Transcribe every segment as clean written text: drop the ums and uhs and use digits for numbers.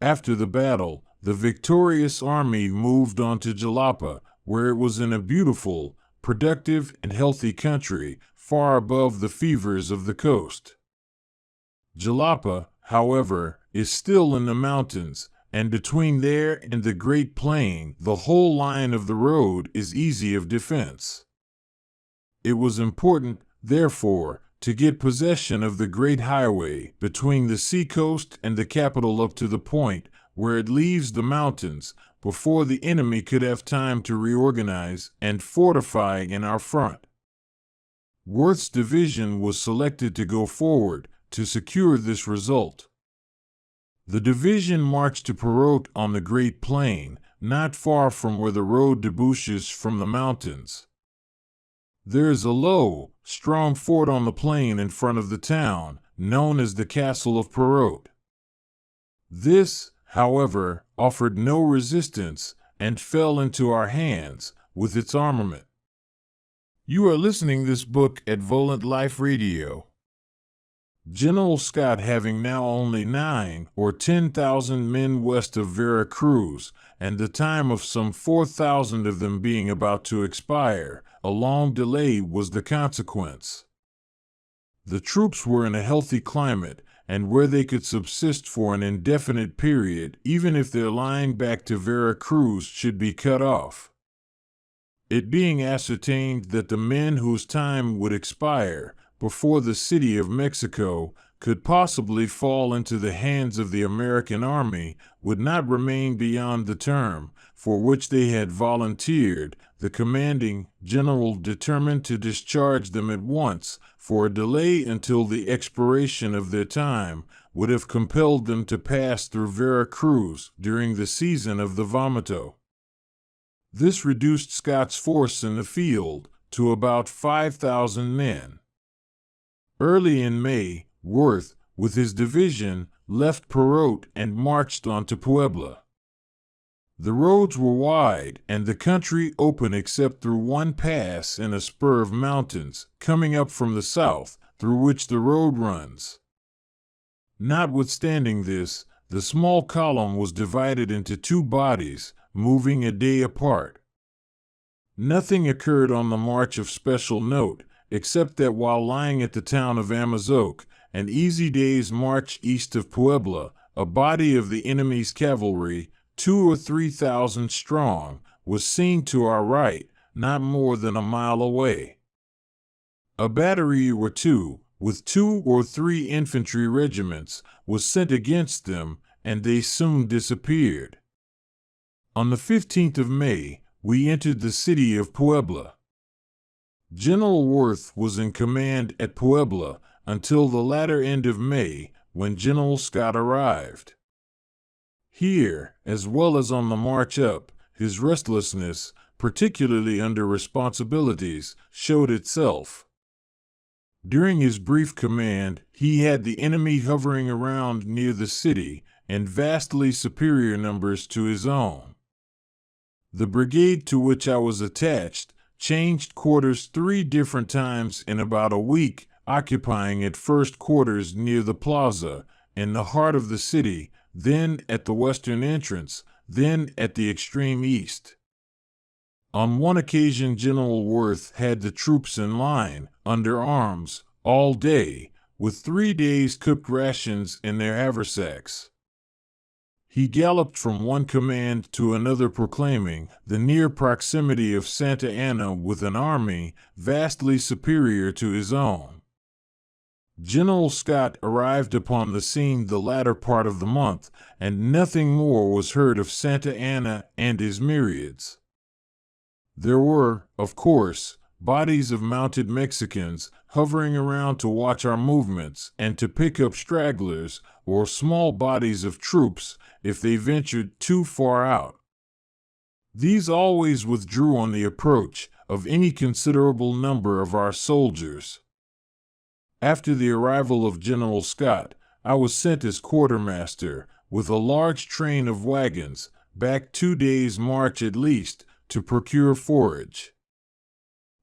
After the battle, the victorious army moved on to Jalapa, where it was in a beautiful, productive, and healthy country, far above the fevers of the coast. Jalapa, however, is still in the mountains, and between there and the Great Plain, the whole line of the road is easy of defense. It was important, therefore, to get possession of the great highway between the seacoast and the capital up to the point where it leaves the mountains before the enemy could have time to reorganize and fortify in our front. Worth's division was selected to go forward to secure this result. The division marched to Perot on the Great Plain, not far from where the road debouches from the mountains. There is a low, strong fort on the plain in front of the town, known as the Castle of Perot. This, however, offered no resistance and fell into our hands with its armament. You are listening this book at VolantLife Radio. General Scott, having now only 9 or 10,000 men west of Vera Cruz, and the time of some 4,000 of them being about to expire, a long delay was the consequence. The troops were in a healthy climate, and where they could subsist for an indefinite period, even if their line back to Vera Cruz should be cut off. It being ascertained that the men whose time would expire before the city of Mexico could possibly fall into the hands of the American army would not remain beyond the term for which they had volunteered, the commanding general determined to discharge them at once, for a delay until the expiration of their time would have compelled them to pass through Vera Cruz during the season of the vomito. This reduced Scott's force in the field to about 5,000 men. Early in May, Worth, with his division, left Perot and marched on to Puebla. The roads were wide and the country open except through one pass in a spur of mountains coming up from the south, through which the road runs. Notwithstanding this, the small column was divided into 2 bodies, moving a day apart. Nothing occurred on the march of special note, except that while lying at the town of Amazoc, an easy day's march east of Puebla, a body of the enemy's cavalry, 2,000 or 3,000 strong, was seen to our right, not more than a mile away. A battery or 2, with 2 or 3 infantry regiments, was sent against them, and they soon disappeared. On the 15th of May, we entered the city of Puebla. General Worth was in command at Puebla until the latter end of May, when General Scott arrived. Here, as well as on the march up, his restlessness, particularly under responsibilities, showed itself. During his brief command, he had the enemy hovering around near the city in vastly superior numbers to his own. The brigade to which I was attached changed quarters 3 different times in about a week, occupying at first quarters near the plaza, in the heart of the city, then at the western entrance, then at the extreme east. On one occasion General Worth had the troops in line, under arms, all day, with 3 days' cooked rations in their haversacks. He galloped from one command to another proclaiming the near proximity of Santa Anna with an army vastly superior to his own. General Scott arrived upon the scene the latter part of the month, and nothing more was heard of Santa Anna and his myriads. There were, of course, bodies of mounted Mexicans hovering around to watch our movements and to pick up stragglers or small bodies of troops if they ventured too far out. These always withdrew on the approach of any considerable number of our soldiers. After the arrival of General Scott, I was sent as quartermaster with a large train of wagons, back 2 days' march at least, to procure forage.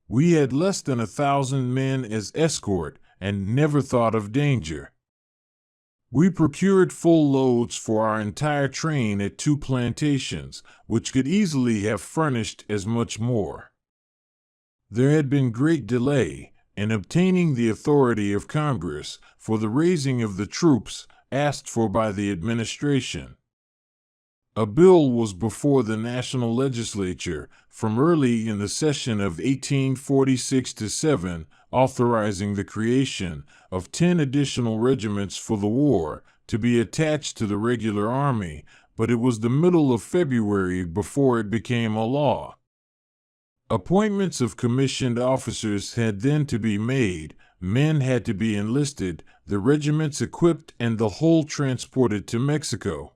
We had less than 1,000 men as escort and never thought of danger. We procured full loads for our entire train at 2 plantations, which could easily have furnished as much more. There had been great delay in obtaining the authority of Congress for the raising of the troops asked for by the administration. A bill was before the national legislature from early in the session of 1846-7, authorizing the creation of 10 additional regiments for the war to be attached to the regular army, but it was the middle of February before it became a law. Appointments of commissioned officers had then to be made, men had to be enlisted, the regiments equipped, and the whole transported to Mexico.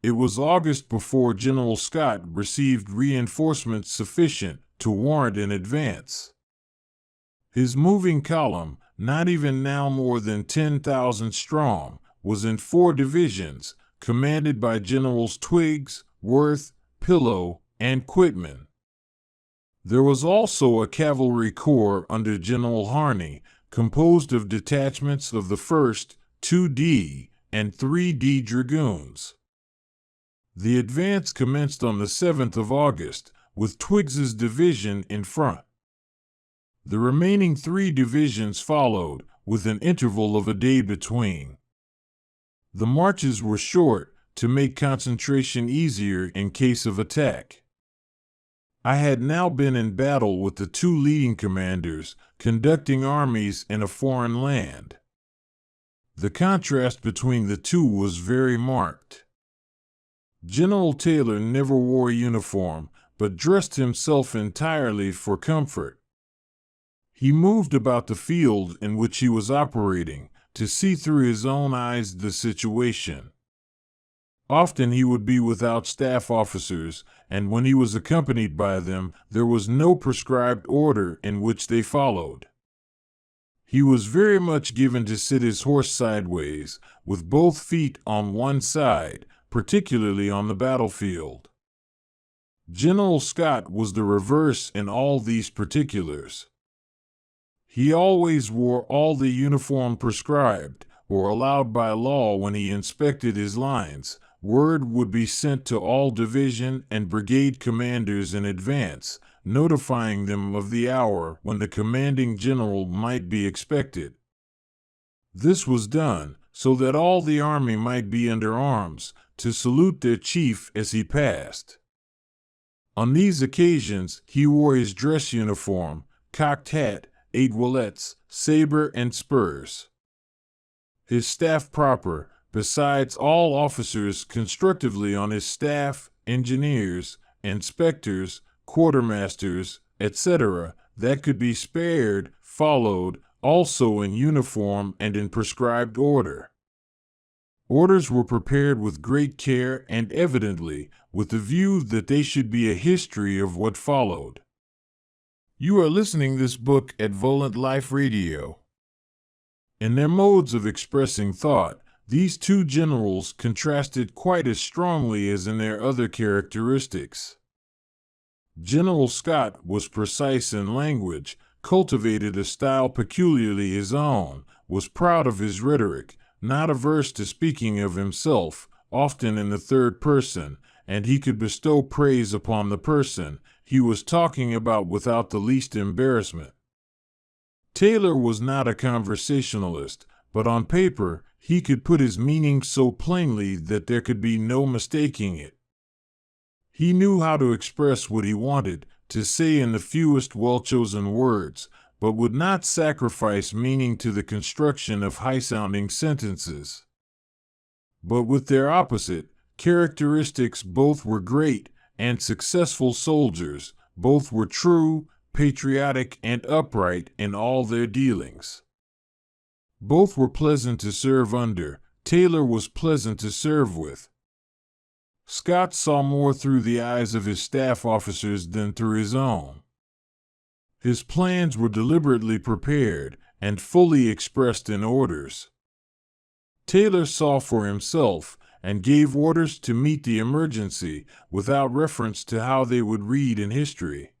It was August before General Scott received reinforcements sufficient to warrant an advance. His moving column, not even now more than 10,000 strong, was in 4 divisions, commanded by Generals Twiggs, Worth, Pillow, and Quitman. There was also a cavalry corps under General Harney, composed of detachments of the 1st, 2D, and 3D Dragoons. The advance commenced on the 7th of August, with Twiggs's division in front. The remaining 3 divisions followed, with an interval of a day between. The marches were short, to make concentration easier in case of attack. I had now been in battle with the 2 leading commanders, conducting armies in a foreign land. The contrast between the 2 was very marked. General Taylor never wore a uniform, but dressed himself entirely for comfort. He moved about the field in which he was operating, to see through his own eyes the situation. Often he would be without staff officers, and when he was accompanied by them, there was no prescribed order in which they followed. He was very much given to sit his horse sideways, with both feet on one side, particularly on the battlefield. General Scott was the reverse in all these particulars. He always wore all the uniform prescribed or allowed by law. When he inspected his lines, word would be sent to all division and brigade commanders in advance, notifying them of the hour when the commanding general might be expected. This was done so that all the army might be under arms, to salute their chief as he passed. On these occasions he wore his dress uniform, cocked hat, aiguillettes, saber, and spurs. His staff proper, besides all officers constructively on his staff, engineers, inspectors, quartermasters, etc., that could be spared, followed, also in uniform and in prescribed order. Orders were prepared with great care and evidently with the view that they should be a history of what followed. You are listening this book at VolantLife Radio. In their modes of expressing thought, these 2 generals contrasted quite as strongly as in their other characteristics. General Scott was precise in language, cultivated a style peculiarly his own, was proud of his rhetoric, not averse to speaking of himself, often in the 3rd person, and he could bestow praise upon the person he was talking about without the least embarrassment. Taylor was not a conversationalist, but on paper he could put his meaning so plainly that there could be no mistaking it. He knew how to express what he wanted to say in the fewest well-chosen words, but would not sacrifice meaning to the construction of high-sounding sentences. But with their opposite characteristics, both were great and successful soldiers, both were true, patriotic, and upright in all their dealings. Both were pleasant to serve under. Taylor was pleasant to serve with. Scott saw more through the eyes of his staff officers than through his own. His plans were deliberately prepared and fully expressed in orders. Taylor saw for himself and gave orders to meet the emergency without reference to how they would read in history.